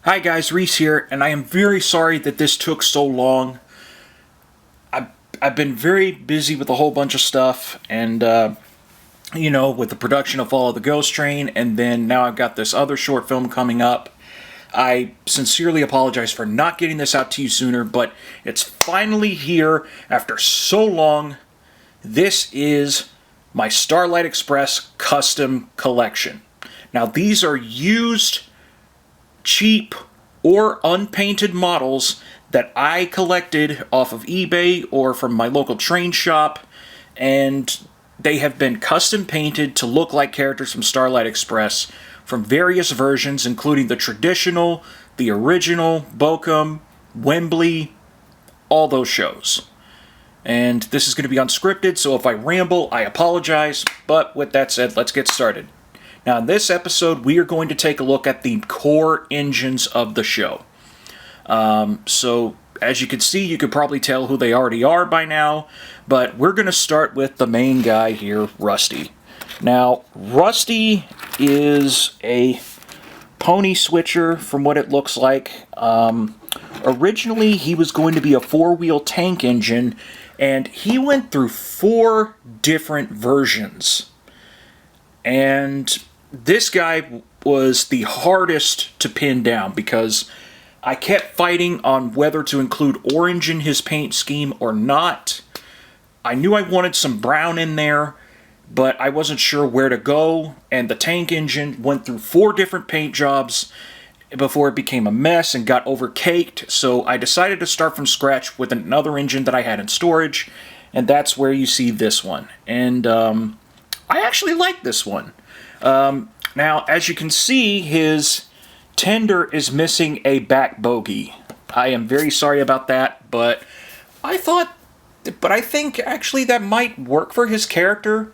Hi guys, Reese here, and I am very sorry that this took so long. I've been very busy with a whole bunch of stuff, and with the production of Follow the Ghost Train, and then now I've got this other short film coming up. I sincerely apologize for not getting this out to you sooner, but it's finally here after so long. This is my Starlight Express custom collection. Now, these are used, cheap, or unpainted models that I collected off of eBay or from my local train shop, and they have been custom painted to look like characters from Starlight Express from various versions, including the traditional, the original, Bochum, Wembley, all those shows. And this is going to be unscripted, so if I ramble, I apologize, but with that said, let's get started. Now, in this episode, we are going to take a look at the core engines of the show. So, as you can see, you could probably tell who they already are by now, but we're going to start with the main guy here, Rusty. Now, Rusty is a pony switcher from what it looks like. Originally, he was going to be a four-wheel tank engine, and he went through 4 different versions. And this guy was the hardest to pin down because I kept fighting on whether to include orange in his paint scheme or not. I knew I wanted some brown in there, but I wasn't sure where to go, and the tank engine went through 4 different paint jobs before it became a mess and got overcaked, so I decided to start from scratch with another engine that I had in storage, and that's where you see this one. And I actually like this one. Now, as you can see, his tender is missing a back bogey. I am very sorry about that, but I think actually that might work for his character.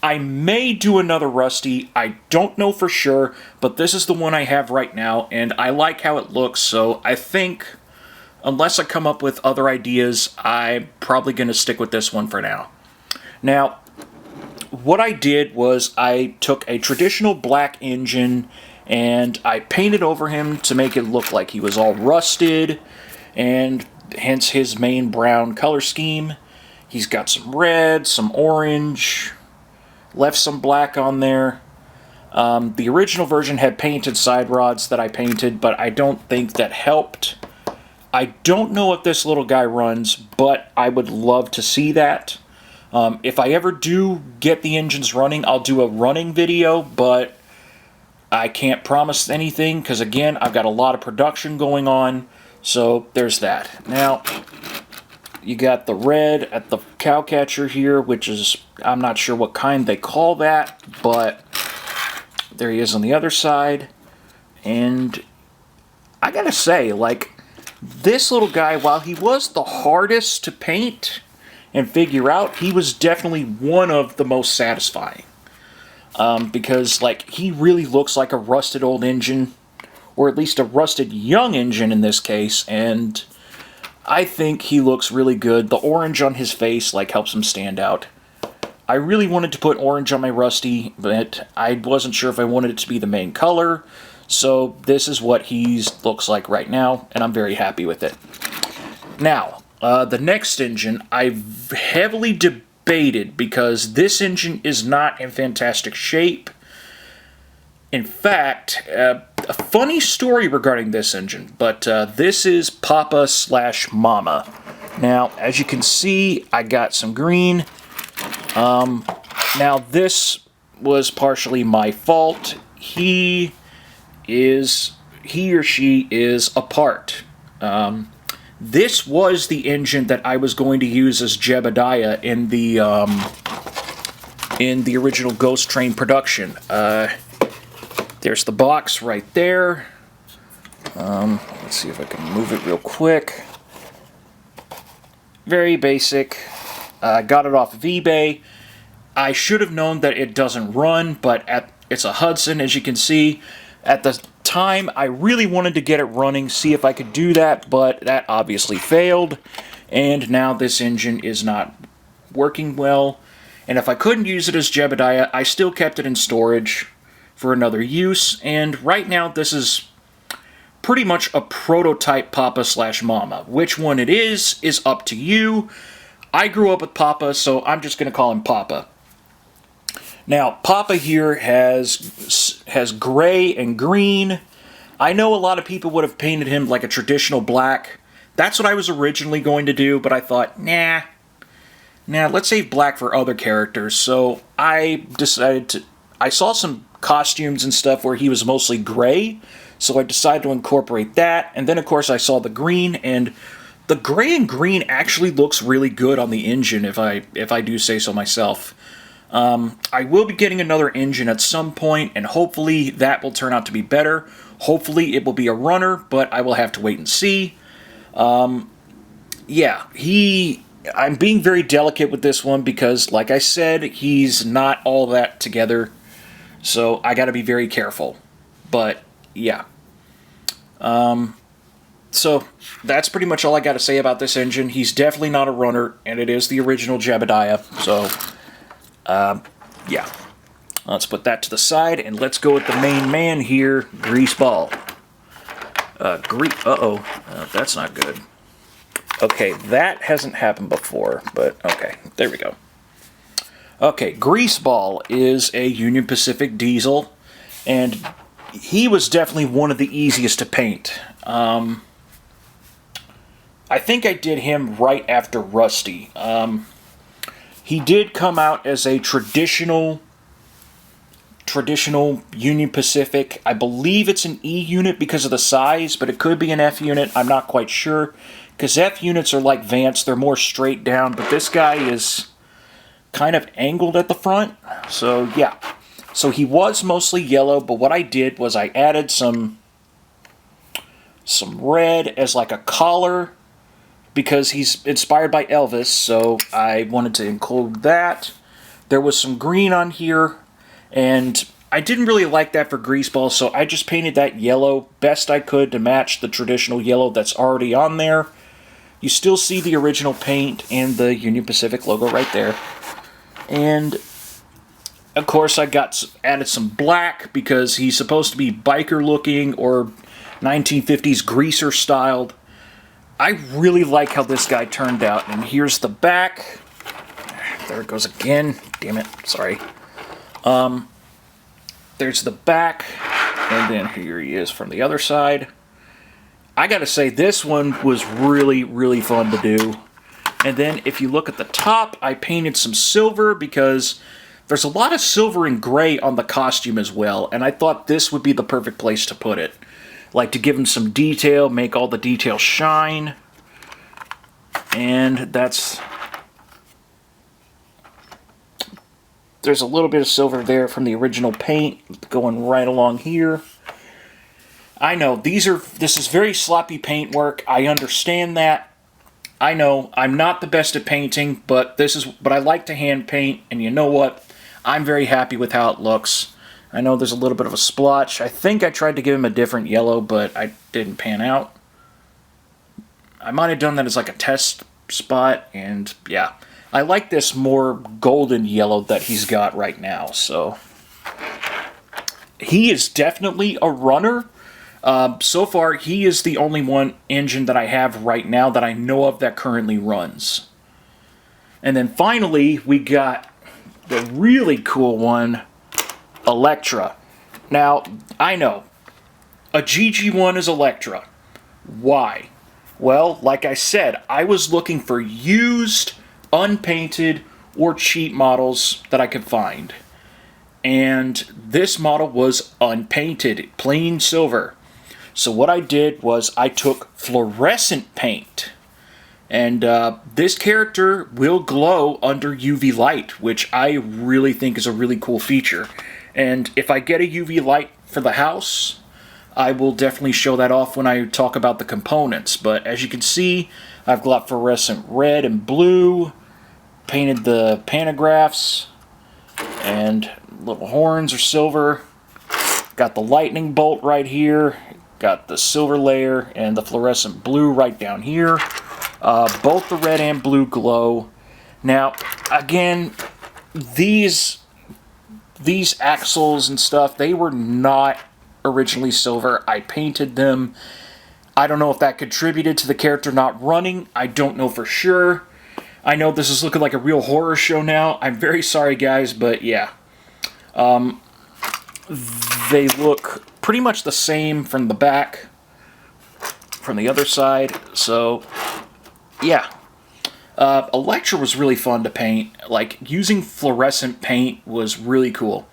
I may do another Rusty, I don't know for sure, but this is the one I have right now, and I like how it looks, so I think, unless I come up with other ideas, I'm probably going to stick with this one for now. Now, what I did was I took a traditional black engine and I painted over him to make it look like he was all rusted, and hence his main brown color scheme. He's got some red, some orange, left some black on there. The original version had painted side rods that I painted, but I don't think that helped. I don't know if this little guy runs, but I would love to see that. If I ever do get the engines running, I'll do a running video, but I can't promise anything because, again, I've got a lot of production going on, so there's that. Now, you got the red at the cowcatcher here, which is, I'm not sure what kind they call that, but there he is on the other side. And I gotta say, this little guy, while he was the hardest to paint and figure out, he was definitely one of the most satisfying. Because, he really looks like a rusted old engine, or at least a rusted young engine in this case, and I think he looks really good. The orange on his face, helps him stand out. I really wanted to put orange on my Rusty, but I wasn't sure if I wanted it to be the main color, so this is what he looks like right now, and I'm very happy with it. Now, the next engine, I've heavily debated because this engine is not in fantastic shape. In fact, a funny story regarding this engine, but this is Poppa/Mama. Now, as you can see, I got some green. Now, this was partially my fault. He or she is apart. This was the engine that I was going to use as Jebediah in the original Ghost Train production. There's the box right there. Let's see if I can move it real quick. Very basic. I got it off of eBay. I should have known that it doesn't run, but it's a Hudson, as you can see. At the time, I really wanted to get it running, see if I could do that, but that obviously failed. And now this engine is not working well. And if I couldn't use it as Jebediah, I still kept it in storage for another use. And right now, this is pretty much a prototype Poppa/Mama. Which one it is up to you. I grew up with Poppa, so I'm just going to call him Poppa. Now, Poppa here has gray and green. I know a lot of people would have painted him like a traditional black. That's what I was originally going to do, but I thought, nah, let's save black for other characters. So I decided to... I saw some costumes and stuff where he was mostly gray, so I decided to incorporate that. And then, of course, I saw the green, and the gray and green actually looks really good on the engine, if I do say so myself. I will be getting another engine at some point, and hopefully that will turn out to be better. Hopefully it will be a runner, but I will have to wait and see. Yeah, I'm being very delicate with this one because, like I said, he's not all that together. So I got to be very careful. But, yeah. So that's pretty much all I got to say about this engine. He's definitely not a runner, and it is the original Jebediah. So, yeah. Let's put that to the side, and let's go with the main man here, Greaseball. That's not good. Okay, that hasn't happened before, but okay, there we go. Okay, Greaseball is a Union Pacific diesel, and he was definitely one of the easiest to paint. I think I did him right after Rusty. He did come out as a traditional Union Pacific. I believe it's an E unit because of the size, but it could be an F unit. I'm not quite sure, because F units are like Vance. They're more straight down, but this guy is kind of angled at the front. So, yeah. So he was mostly yellow, but what I did was I added some red as like a collar, because he's inspired by Elvis, so I wanted to include that. There was some green on here, and I didn't really like that for Greaseball, so I just painted that yellow best I could to match the traditional yellow that's already on there. You still see the original paint and the Union Pacific logo right there. And, of course, I added some black because he's supposed to be biker-looking or 1950s greaser-styled. I really like how this guy turned out. And here's the back. There it goes again. Damn it. Sorry. There's the back. And then here he is from the other side. I gotta say, this one was really, really fun to do. And then if you look at the top, I painted some silver because there's a lot of silver and gray on the costume as well. And I thought this would be the perfect place to put it. Like to give him some detail, make all the details shine. And there's a little bit of silver there from the original paint going right along here. I know, this is very sloppy paint work. I understand that. I know, I'm not the best at painting, but I like to hand paint, and you know what? I'm very happy with how it looks. I know there's a little bit of a splotch. I think I tried to give him a different yellow, but I didn't pan out. I might have done that as like a test spot, and yeah. I like this more golden yellow that he's got right now, so. He is definitely a runner. So far, he is the only one engine that I have right now that I know of that currently runs. And then finally, we got the really cool one, Electra. Now, I know, a GG1 is Electra. Why? Well, like I said, I was looking for used, unpainted, or cheap models that I could find. And this model was unpainted, plain silver. So what I did was I took fluorescent paint. And this character will glow under UV light, which I really think is a really cool feature. And if I get a UV light for the house, I will definitely show that off when I talk about the components. But as you can see, I've got fluorescent red and blue, painted the pantographs, and little horns are silver. Got the lightning bolt right here. Got the silver layer and the fluorescent blue right down here. Both the red and blue glow. Now, again, these axles and stuff, they were not originally silver. I painted them. I don't know if that contributed to the character not running. I don't know for sure. I know this is looking like a real horror show now. I'm very sorry, guys, but yeah. They look pretty much the same from the back, from the other side, so yeah. Electra was really fun to paint. Like, using fluorescent paint was really cool.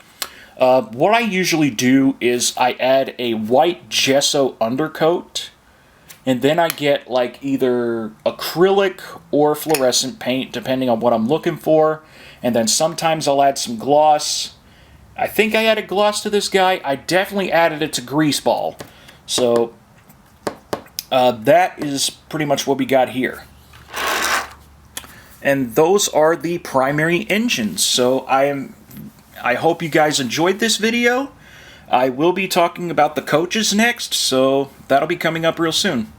What I usually do is I add a white gesso undercoat, and then I get like either acrylic or fluorescent paint, depending on what I'm looking for, and then sometimes I'll add some gloss. I think I added gloss to this guy. I definitely added it to Greaseball. So, that is pretty much what we got here. And those are the primary engines. So I hope you guys enjoyed this video. I will be talking about the coaches next, so that'll be coming up real soon.